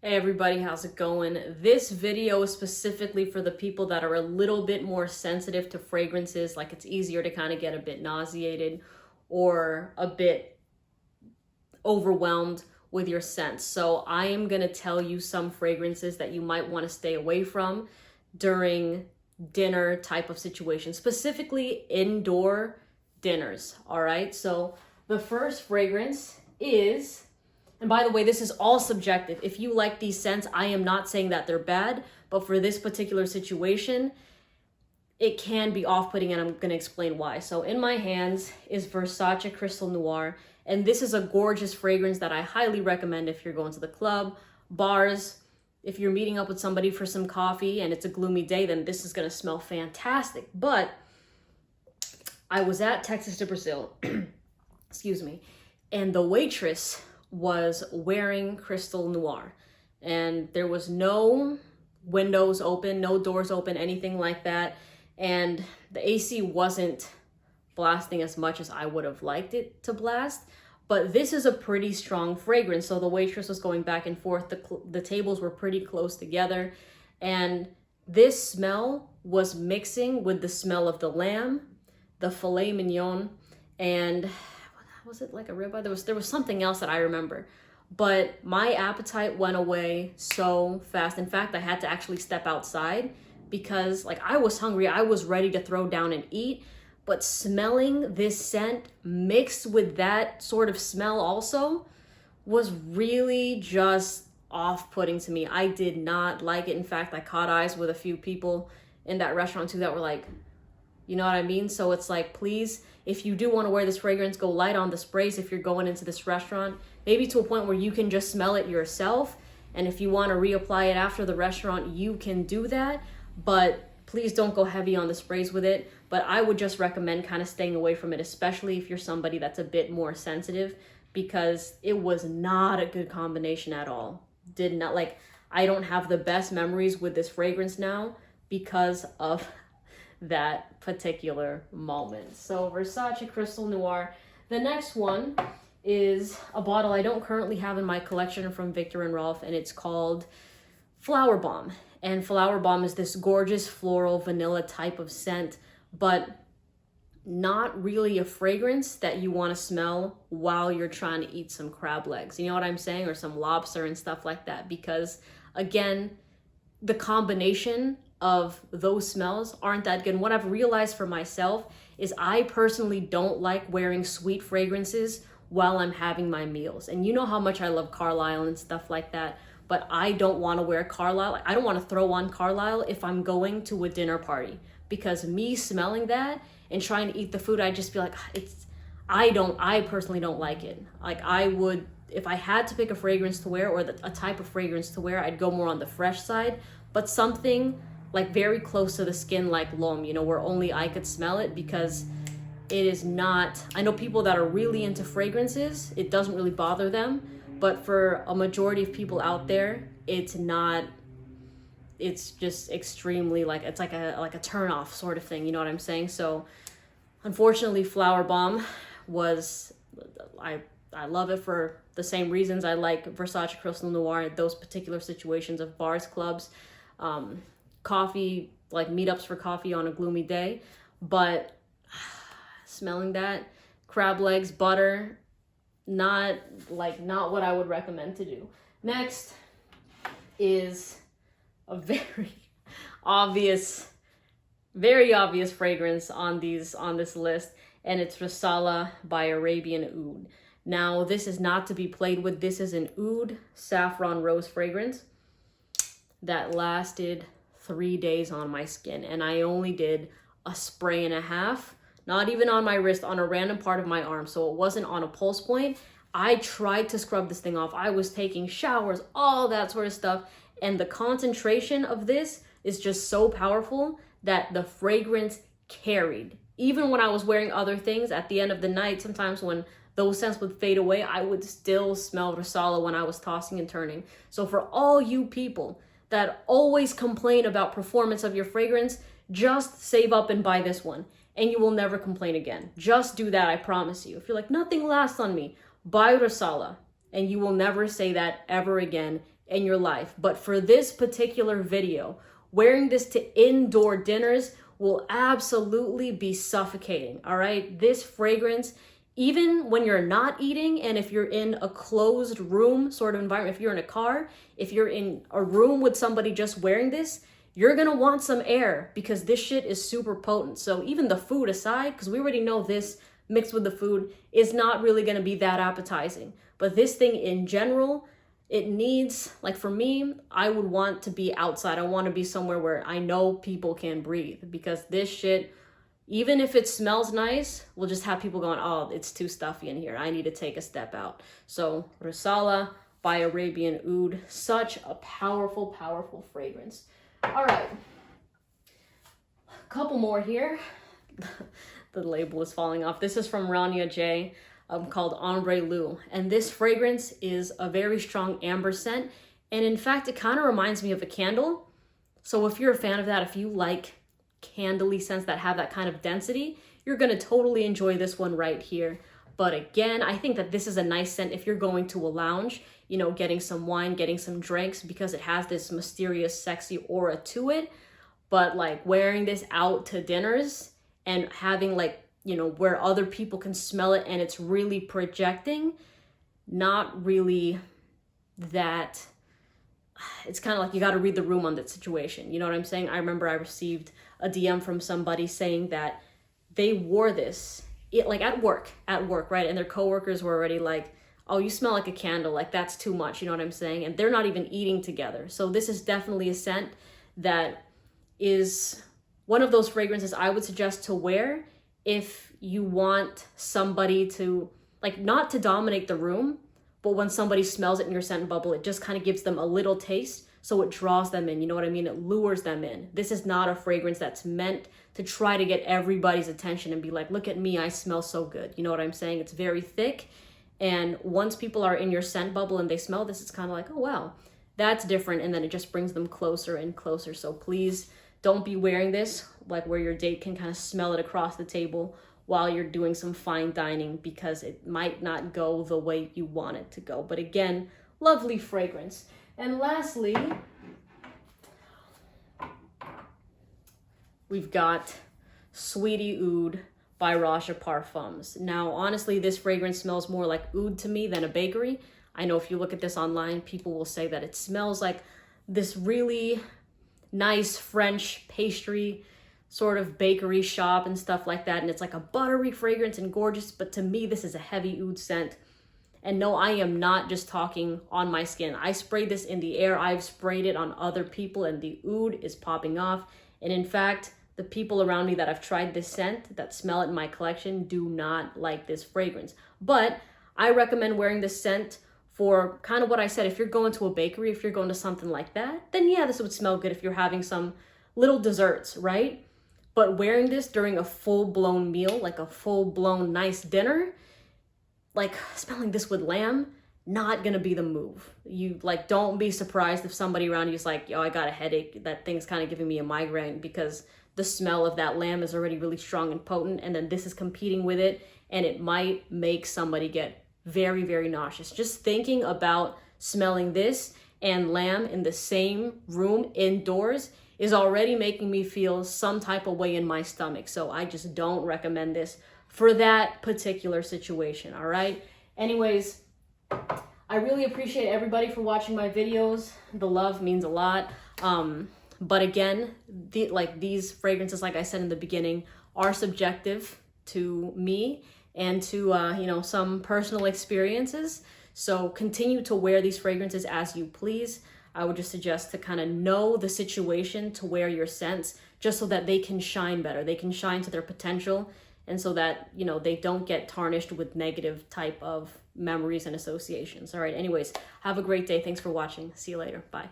Hey everybody, how's it going? This video is specifically for the people that are a little bit more sensitive to fragrances, like it's easier to kind of get a bit nauseated or a bit overwhelmed with your scents. So I am going to tell you some fragrances that you might want to stay away from during dinner type of situations, specifically indoor dinners, all right? So the first fragrance is, and by the way, this is all subjective. If you like these scents, I am not saying that they're bad, but for this particular situation, it can be off-putting, and I'm going to explain why. So in my hands is Versace Crystal Noir, and this is a gorgeous fragrance that I highly recommend if you're going to the club, bars, if you're meeting up with somebody for some coffee and it's a gloomy day, then this is going to smell fantastic. But I was at Texas to Brazil, excuse me, and the waitress was wearing Crystal Noir, and there was no windows open, no doors open, anything like that. And the AC wasn't blasting as much as I would have liked it to blast. But this is a pretty strong fragrance. So the waitress was going back and forth. The tables were pretty close together. And this smell was mixing with the smell of the lamb, the filet mignon, and was it like a ribeye? There was something else that I remember. But my appetite went away so fast. In fact, I had to actually step outside because like I was hungry. I was ready to throw down and eat. But smelling this scent mixed with that sort of smell also was really just off-putting to me. I did not like it. In fact, I caught eyes with a few people in that restaurant too that were like, you know what I mean? So it's like, please, if you do want to wear this fragrance, go light on the sprays if you're going into this restaurant, maybe to a point where you can just smell it yourself. And if you want to reapply it after the restaurant, you can do that. But please don't go heavy on the sprays with it. But I would just recommend kind of staying away from it, especially if you're somebody that's a bit more sensitive, because it was not a good combination at all. Did not, like, I don't have the best memories with this fragrance now because of that particular moment. So Versace Crystal Noir. The next one is a bottle I don't currently have in my collection from Viktor and Rolf, and it's called Flower Bomb. And Flower Bomb is this gorgeous floral vanilla type of scent, but not really a fragrance that you want to smell while you're trying to eat some crab legs. You know what I'm saying? Or some lobster and stuff like that. Because again, the combination of those smells aren't that good. And what I've realized for myself is I personally don't like wearing sweet fragrances while I'm having my meals. And you know how much I love Carlisle and stuff like that, but I don't want to wear Carlisle. I don't want to throw on Carlisle if I'm going to a dinner party, because me smelling that and trying to eat the food, I just feel like I personally don't like it. Like I would, if I had to pick a fragrance to wear or a type of fragrance to wear, I'd go more on the fresh side, but something like very close to the skin, like L'Homme, you know, where only I could smell it, because it is not, I know people that are really into fragrances, it doesn't really bother them, but for a majority of people out there, it's not, it's just extremely like, it's like a turn off sort of thing, you know what I'm saying? So unfortunately, Flower Bomb was, I love it for the same reasons I like Versace Crystal Noir in those particular situations of bars, clubs, coffee, like meetups for coffee on a gloomy day. But smelling that, crab legs, butter, not what I would recommend to do. Next is a very obvious fragrance on this list, and it's Rasala by Arabian Oud. Now, this is not to be played with. This is an oud saffron rose fragrance that lasted 3 days on my skin, and I only did a spray and a half, not even on my wrist, on a random part of my arm, so it wasn't on a pulse point. I tried to scrub this thing off. I was taking showers, all that sort of stuff, and the concentration of this is just so powerful that the fragrance carried. Even when I was wearing other things, at the end of the night, sometimes when those scents would fade away, I would still smell Rasala when I was tossing and turning. So for all you people that always complain about performance of your fragrance, just save up and buy this one, and you will never complain again. Just do that, I promise you. If you're like, nothing lasts on me, buy Rasala, and you will never say that ever again in your life. But for this particular video, wearing this to indoor dinners will absolutely be suffocating, all right? This fragrance, even when you're not eating and if you're in a closed room sort of environment, if you're in a car, if you're in a room with somebody just wearing this, you're gonna want some air because this shit is super potent. So even the food aside, because we already know this mixed with the food is not really gonna be that appetizing. But this thing in general, it needs, like for me, I would want to be outside. I want to be somewhere where I know people can breathe because this shit, even if it smells nice, will just have people going, oh, it's too stuffy in here. I need to take a step out. So Rasala by Arabian Oud, such a powerful, powerful fragrance. All right, a couple more here. The label is falling off. This is from Rania J. Called Ombre Lou, and this fragrance is a very strong amber scent, and in fact it kind of reminds me of a candle. So if you're a fan of that, if you like candly scents that have that kind of density, you're going to totally enjoy this one right here. But again, I think that this is a nice scent if you're going to a lounge, you know, getting some wine, getting some drinks, because it has this mysterious sexy aura to it. But like wearing this out to dinners and having like, you know, where other people can smell it and it's really projecting, not really that, it's kind of like you got to read the room on that situation. You know what I'm saying? I remember I received a DM from somebody saying that they wore this, like at work, right? And their coworkers were already like, oh, you smell like a candle, like that's too much, you know what I'm saying? And they're not even eating together. So this is definitely a scent that is one of those fragrances I would suggest to wear if you want somebody to, like, not to dominate the room, but when somebody smells it in your scent bubble, it just kind of gives them a little taste, so it draws them in, you know what I mean? It lures them in. This is not a fragrance that's meant to try to get everybody's attention and be like, look at me, I smell so good. You know what I'm saying? It's very thick, and once people are in your scent bubble and they smell this, it's kind of like, oh wow, that's different, and then it just brings them closer and closer. So please don't be wearing this like where your date can kind of smell it across the table while you're doing some fine dining, because it might not go the way you want it to go. But again, lovely fragrance. And lastly, we've got Sweetie Oud by Raja Parfums. Now, honestly, this fragrance smells more like oud to me than a bakery. I know if you look at this online, people will say that it smells like this really nice French pastry sort of bakery shop and stuff like that, and it's like a buttery fragrance and gorgeous, but to me this is a heavy oud scent. And no, I am not just talking on my skin. I sprayed this in the air, I've sprayed it on other people, and the oud is popping off. And in fact, the people around me that I've tried this scent, that smell it in my collection, do not like this fragrance. But I recommend wearing this scent for kind of what I said. If you're going to a bakery, if you're going to something like that, then yeah, this would smell good if you're having some little desserts, right? But wearing this during a full-blown meal, like a full-blown nice dinner, like smelling this with lamb, not gonna be the move. You like, don't be surprised if somebody around you is like, yo, I got a headache, that thing's kind of giving me a migraine, because the smell of that lamb is already really strong and potent, and then this is competing with it, and it might make somebody get very, very nauseous. Just thinking about smelling this and lamb in the same room indoors is already making me feel some type of way in my stomach. So I just don't recommend this for that particular situation, all right? Anyways, I really appreciate everybody for watching my videos. The love means a lot. But again, these fragrances, like I said in the beginning, are subjective to me and to some personal experiences. So continue to wear these fragrances as you please. I would just suggest to kind of know the situation to wear your scents, just so that they can shine better. They can shine to their potential, and so that, you know, they don't get tarnished with negative type of memories and associations. All right, anyways, have a great day. Thanks for watching. See you later. Bye.